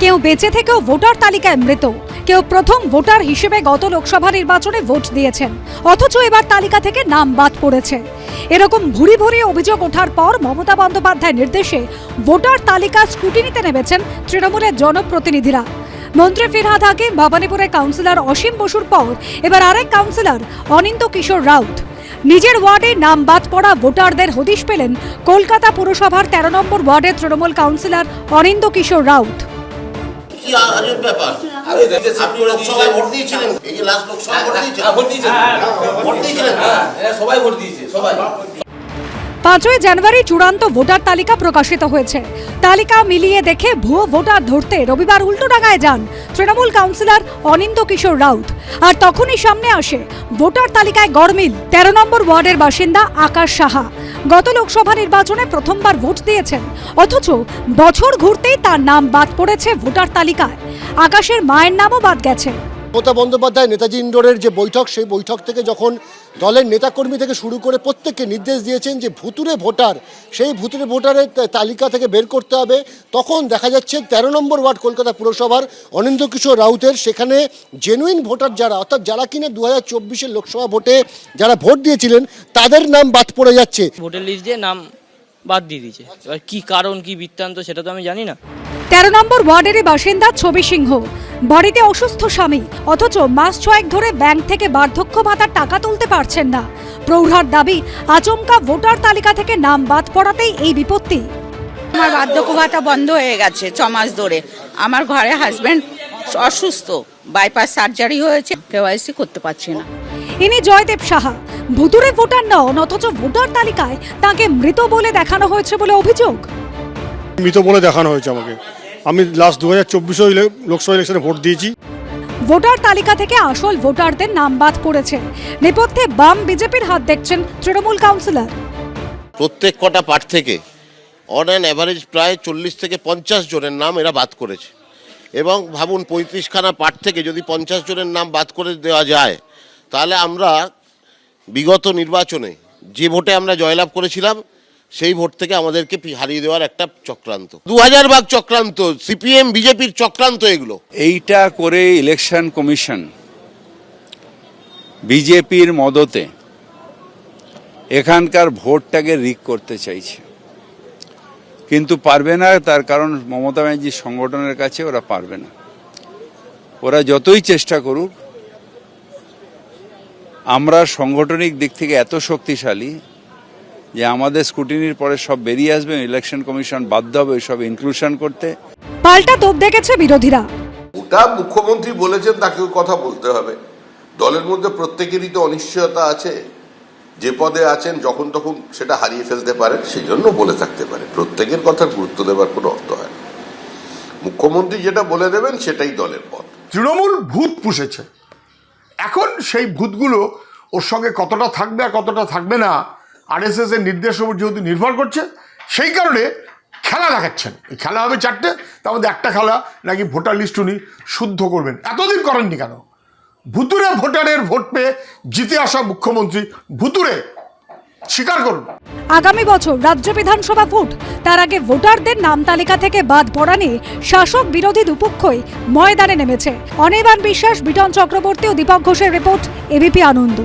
কেউ বেঁচে থেকেও ভোটার তালিকায় মৃত, কেউ প্রথম ভোটার হিসেবে গত লোকসভা নির্বাচনে ভোট দিয়েছেন, অথচ এবার তালিকা থেকে নাম বাদ পড়েছে। এরকম ভুরি ভুরি অভিযোগ ওঠার পর মমতা বন্দ্যোপাধ্যায়ের নির্দেশে ভোটার তালিকা স্ক্রুটিনিতে নেমেছেন তৃণমূলের জনপ্রতিনিধিরা। মন্ত্রী ফিরহাদ হাকিম, ভবানীপুরের কাউন্সিলর অসীম বসুর পর এবার আরেক কাউন্সিলর অনিন্দ কিশোর রাউত। নিজের ওয়ার্ডে নাম বাদ পড়া ভোটারদের হদিশ পেলেন কলকাতা পুরসভার 13 নম্বর ওয়ার্ডের তৃণমূল কাউন্সিলর অনিন্দ কিশোর রাউত। পাঁচই জানুয়ারি চূড়ান্ত ভোটার তালিকা প্রকাশিত হয়েছে। তালিকা মিলিয়ে দেখে ভুয়ো ভোটার ধরতে রবিবার উল্টোডাঙায় যান তৃণমূল কাউন্সিলর অনিন্দ কিশোর রাউত। আর তখনই সামনে আসে ভোটার তালিকায় গড়মিল। 13 নম্বর ওয়ার্ডের বাসিন্দা আকাশ সাহা গত লোকসভা নির্বাচনে প্রথমবার ভোট দিয়েছেন, অথচ বছর ঘুরতেই তার নাম বাদ পড়েছে ভোটার তালিকায়। আকাশের মায়ের নামও বাদ গেছে। মমতা বন্দ্যোপাধ্যায় নেতাজি ইন্ডোরের যে বৈঠক, সেই বৈঠক থেকে যখন দলের নেতাকর্মী থেকে শুরু করে প্রত্যেককে নির্দেশ দিয়েছেন যে ভুতুরে ভোটার, সেই ভুতুরে ভোটারের তালিকা থেকে বের করতে হবে, তখন দেখা যাচ্ছে 13 নম্বর ওয়ার্ড কলকাতা পুরসভার অনিন্দ কিশোর রাউতের সেখানে জেনুইন ভোটার যারা, অর্থাৎ যারা কিনা 2024-এর লোকসভা ভোটে যারা ভোট দিয়েছিলেন, তাদের নাম বাদ পড়ে যাচ্ছে। ভোটার লিস্ট দিয়ে নাম বাদ দিয়ে দিয়েছে। এবার কি কারণ, কি বৃত্তান্ত, সেটা তো আমি জানি না। 13 নম্বর ওয়ার্ডেরই বাসিন্দা ছবি সিংহ, বাড়িতে অসুস্থ স্বামী, অথচ মাস 6 ধরে ব্যাংক থেকে বার্ধক্য ভাতার টাকা তুলতে পারছেন না। প্রৌঢ়ার দাবি, আচমকা ভোটার তালিকা থেকে নাম বাদ পড়াতেই এই বিপত্তি। আমার বার্ধক্য ভাতা বন্ধ হয়ে গেছে 6 মাস ধরে। আমার ঘরে হাজবেন্ড অসুস্থ, বাইপাস সার্জারি হয়েছে, কেওয়াইসি করতে পারছি না। ইনি জয়দেব সাহা, ভুতুরে ভোটার নন, অথচ ভোটার তালিকায় তাকে মৃত বলে দেখানো হয়েছে বলে অভিযোগ। মৃত বলে দেখানো হয়েছে আমাকে। আমি লাস্ট 2024 লোকসভা ইলেকশনে ভোট দিয়েছি। ভোটার তালিকা থেকে আসল ভোটারদের নাম বাদ পড়েছে। নেপথ্যে বাম বিজেপির হাত দেখছেন তৃণমূল কাউন্সিলর। প্রত্যেক কটা পার্ট থেকে অন অ্যান অ্যাভারেজ প্রায় 40 থেকে 50 জনের নাম এরা বাদ করেছে। এবং ভাবুন, 35খানা পার্ট থেকে যদি 50 জনের নাম বাদ করে দেওয়া যায়, তাহলে আমরা বিগত নির্বাচনে যে ভোটে আমরা জয়লাভ করেছিলাম, সেই ভোট থেকে আমাদেরকে হারিয়ে দেওয়ার একটা চক্রান্ত, 2000 ভাগ চক্রান্ত, সিপিএম বিজেপির চক্রান্ত এগুলো। এইটা করে ইলেকশন কমিশন বিজেপির মদতে এখানকার ভোটটাকে রিগ করতে চাইছে, কিন্তু পারবে না। তার কারণ মমতা ব্যানার্জির সংগঠনের কাছে ওরা পারবে না। ওরা যতই চেষ্টা করুক, আমরা সাংগঠনিক দিক থেকে এত শক্তিশালী যে আমাদের স্ক্রুটিনির পরে সব বেরিয়ে আসবে। ইলেকশন কমিশন বাধ্য হবে সব ইনক্লুশন করতে। পাল্টা তোপ দেখেছে বিরোধীরা। ওটা মুখ্যমন্ত্রী বলেছেন, তাকে কথা বলতে হবে। দলের মধ্যে প্রত্যেকেরই তো অনিশ্চয়তা আছে। যে পদে আছেন যখন তখন সেটা হারিয়ে ফেলতে পারেন, সেই জন্য বলে থাকতে পারে। প্রত্যেকের কথার গুরুত্ব দেওয়ার কোনো অর্থ হয় না। মুখ্যমন্ত্রী যেটা বলে দেবেন সেটাই দলের পথ। তৃণমূল ভূত পুষেছে। এখন সেই ভূতগুলো ওর সঙ্গে কতটা থাকবে আর কতটা থাকবে না, আরএসএস এর নির্দেশের উপর যেহেতু নির্ভর করছে, সেই কারণে খেলা দেখাচ্ছেন। এই খেলা হবে 4টে, তার মধ্যে একটা খেলা নাকি ভোটার লিস্ট উনি শুদ্ধ করবেন। এতদিন করেননি কেন? ভুতুরে ভোটারের ভোট পেয়ে জিতে আসা মুখ্যমন্ত্রী ভুতুরে স্বীকার করুন। আগামী বছর রাজ্য বিধানসভা ভোট, তার আগে ভোটারদের নাম তালিকা থেকে বাদ পড়া নিয়ে শাসক বিরোধী দুপক্ষই ময়দানে নেমেছে। অনির্বাণ বিশ্বাস, বিটন চক্রবর্তী ও দীপক ঘোষের রিপোর্ট, এবিপি আনন্দ।